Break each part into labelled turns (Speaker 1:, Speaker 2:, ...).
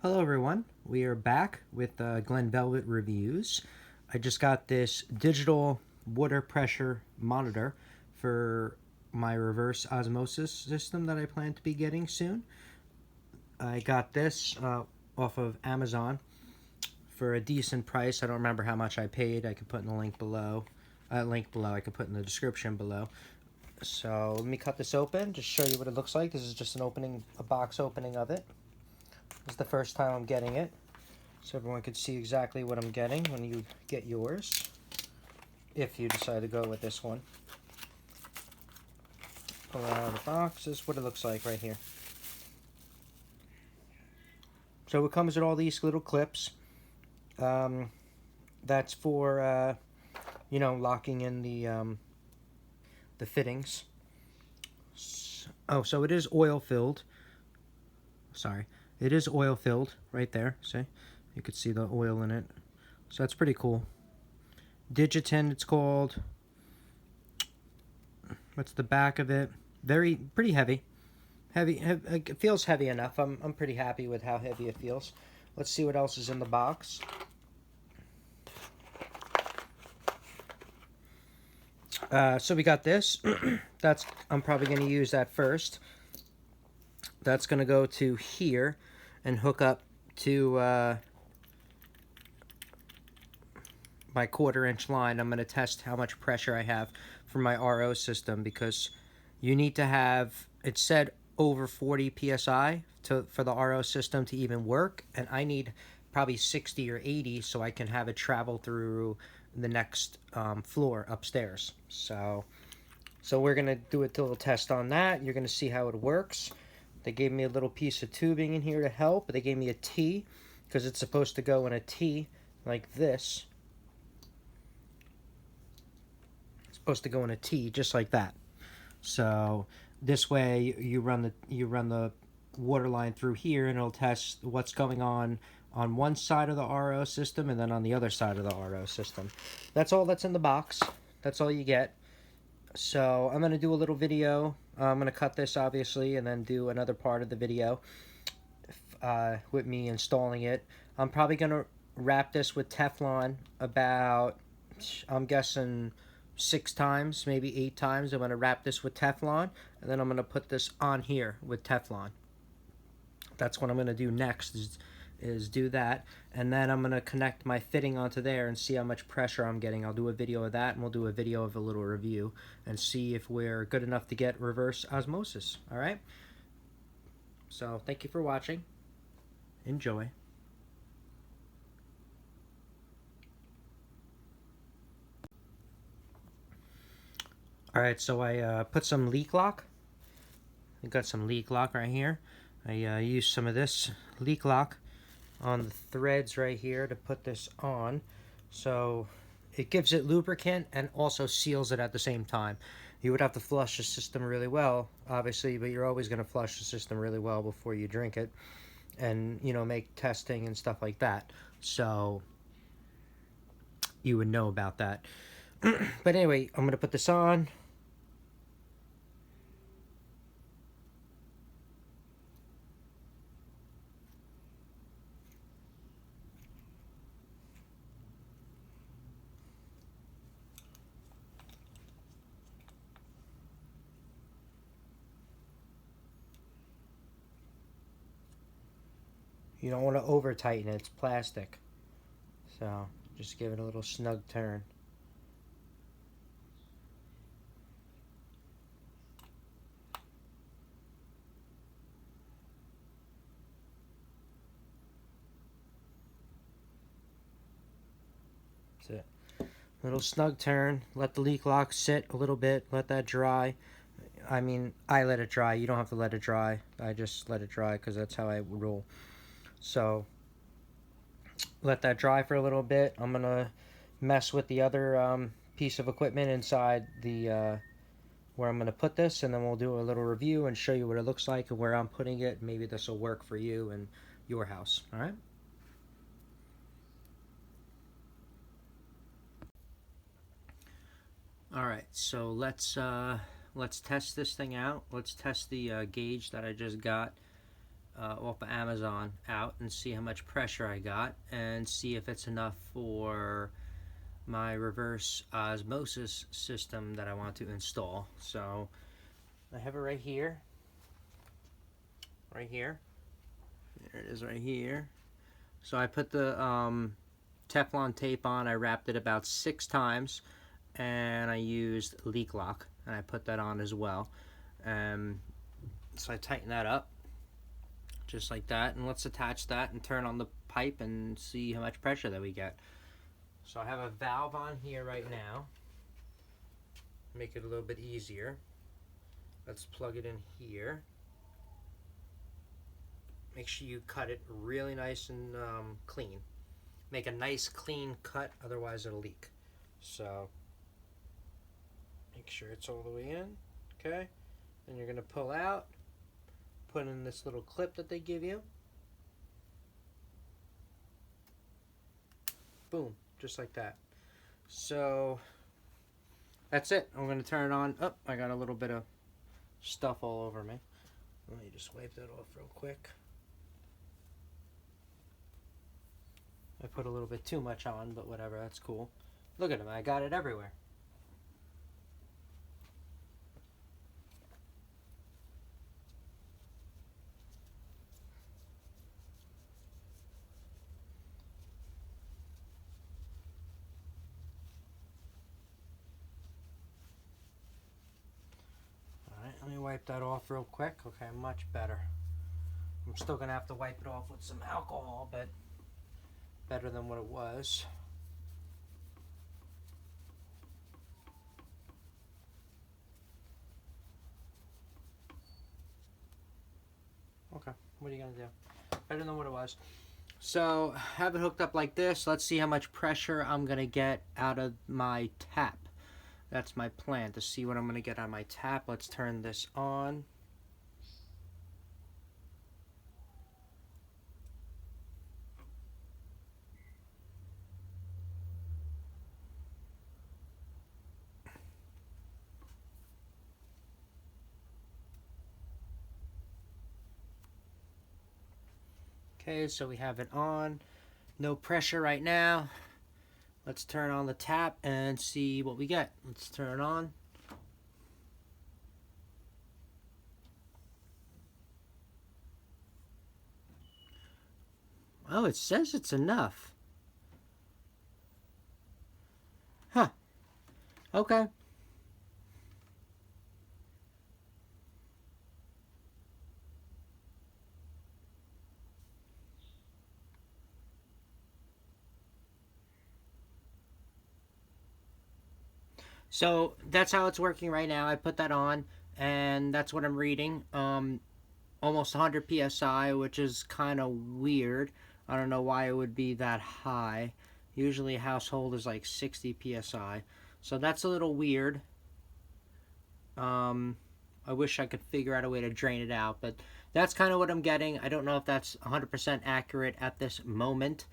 Speaker 1: Hello everyone, we are back with Glen Velvet reviews. I just got this digital water pressure monitor for my reverse osmosis system that I plan to be getting soon. I got this off of Amazon for a decent price. I don't remember how much I paid. I could put in the link below. I could put in the description below. So let me cut this open, just show you what it looks like. This is just a box opening of it. This is the first time I'm getting it, so everyone can see exactly what I'm getting when you get yours, if you decide to go with this one. Pull it out of the box. This is what it looks like right here. So it comes with all these little clips. That's for locking in the fittings. So it is oil filled. Sorry. It is oil filled right there. See? You could see the oil in it. So that's pretty cool. DIGITEN it's called. What's the back of it? Pretty heavy. It feels heavy enough. I'm pretty happy with how heavy it feels. Let's see what else is in the box. So we got this. I'm probably going to use that first. That's going to go to here and hook up to my 1/4-inch line. I'm going to test how much pressure I have for my RO system, because you need to have, it said over 40 psi for the RO system to even work, and I need probably 60 or 80 so I can have it travel through the next floor upstairs. So we're going to do a little test on that. You're going to see how it works. They gave me a little piece of tubing in here to help. They gave me a T, because it's supposed to go in a T like this. It's supposed to go in a T just like that. So this way you run the water line through here, and it'll test what's going on one side of the RO system and then on the other side of the RO system. That's all that's in the box. That's all you get. So I'm going to do a little video. I'm going to cut this, obviously, and then do another part of the video with me installing it. I'm probably going to wrap this with Teflon about, I'm guessing, 6 times, maybe 8 times. I'm going to wrap this with Teflon, and then I'm going to put this on here with Teflon. That's what I'm going to do next, is do that, and then I'm going to connect my fitting onto there and see how much pressure I'm getting. I'll do a video of that, and we'll do a video of a little review and see if we're good enough to get reverse osmosis. All right? So thank you for watching. Enjoy. All right, so I put some leak lock. I got some leak lock right here. I used some of this leak lock on the threads right here to put this on, so it gives it lubricant and also seals it at the same time. You would have to flush the system really well, obviously, but you're always going to flush the system really well before you drink it, and make testing and stuff like that, so you would know about that. But anyway, I'm going to put this on. You don't want to over tighten it, it's plastic. So just give it a little snug turn. That's it. Little snug turn. Let the leak lock sit a little bit. Let that dry. I mean, I let it dry. You don't have to let it dry. I just let it dry because that's how I roll. So let that dry for a little bit. I'm gonna mess with the other piece of equipment inside the where I'm gonna put this, and then we'll do a little review and show you what it looks like and where I'm putting it. Maybe this will work for you and your house. All right. All right. So let's test this thing out. Let's test the gauge that I just got off of Amazon out and see how much pressure I got and see if it's enough for my reverse osmosis system that I want to install. So I have it right here. Right here. There it is right here. So I put the Teflon tape on. I wrapped it about 6 times and I used leak lock and I put that on as well. So I tighten that up just like that, and let's attach that and turn on the pipe and see how much pressure that we get. So I have a valve on here right now. Make it a little bit easier. Let's plug it in here. Make sure you cut it really nice and clean. Make a nice clean cut, otherwise it'll leak. So make sure it's all the way in, okay? Then you're gonna pull out, put in this little clip that they give you. Boom, just like that. So that's it. I'm gonna turn it on. Oh, I got a little bit of stuff all over me. Let me just wipe that off real quick. I put a little bit too much on, but whatever, that's cool. Look at him, I got it everywhere. Alright, let me wipe that off real quick. Okay, much better. I'm still gonna have to wipe it off with some alcohol, but better than what it was. Okay, what are you gonna do? Better than what it was. So, have it hooked up like this. Let's see how much pressure I'm gonna get out of my tap. That's my plan, to see what I'm gonna get on my tap. Let's turn this on. Okay, so we have it on. No pressure right now. Let's turn on the tap and see what we get. Let's turn it on. Oh, it says it's enough. Huh. Okay. So that's how it's working right now. I put that on, and that's what I'm reading. Almost 100 psi, which is kind of weird. I don't know why it would be that high. Usually a household is like 60 psi. So that's a little weird. I wish I could figure out a way to drain it out, but that's kind of what I'm getting. I don't know if that's 100% accurate at this moment.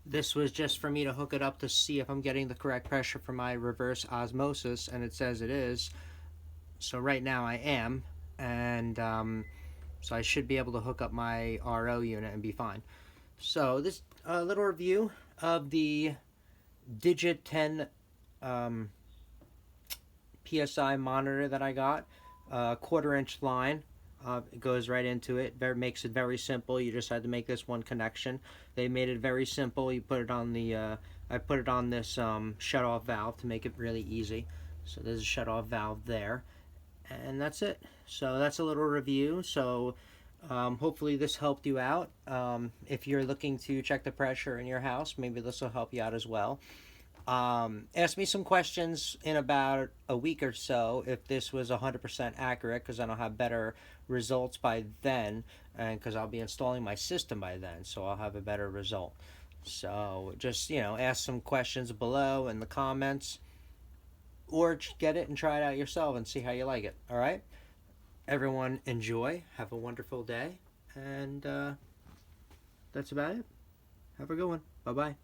Speaker 1: This was just for me to hook it up to see if I'm getting the correct pressure for my reverse osmosis, and it says it is. So right now I am, and so I should be able to hook up my RO unit and be fine. So this little review of the DIGITEN PSI monitor that I got, 1/4-inch line. It goes right into it. Makes it very simple. You just had to make this one connection. They made it very simple. You put it on the I put it on this shut-off valve to make it really easy. So there's a shut-off valve there, and that's it. So that's a little review. So hopefully this helped you out. If you're looking to check the pressure in your house, maybe this will help you out as well. Ask me some questions in about a week or so if this was 100% accurate, because then I'll have better results by then, and because I'll be installing my system by then, so I'll have a better result. So just, ask some questions below in the comments, or get it and try it out yourself and see how you like it. All right, everyone, enjoy, have a wonderful day, and that's about it. Have a good one. Bye bye.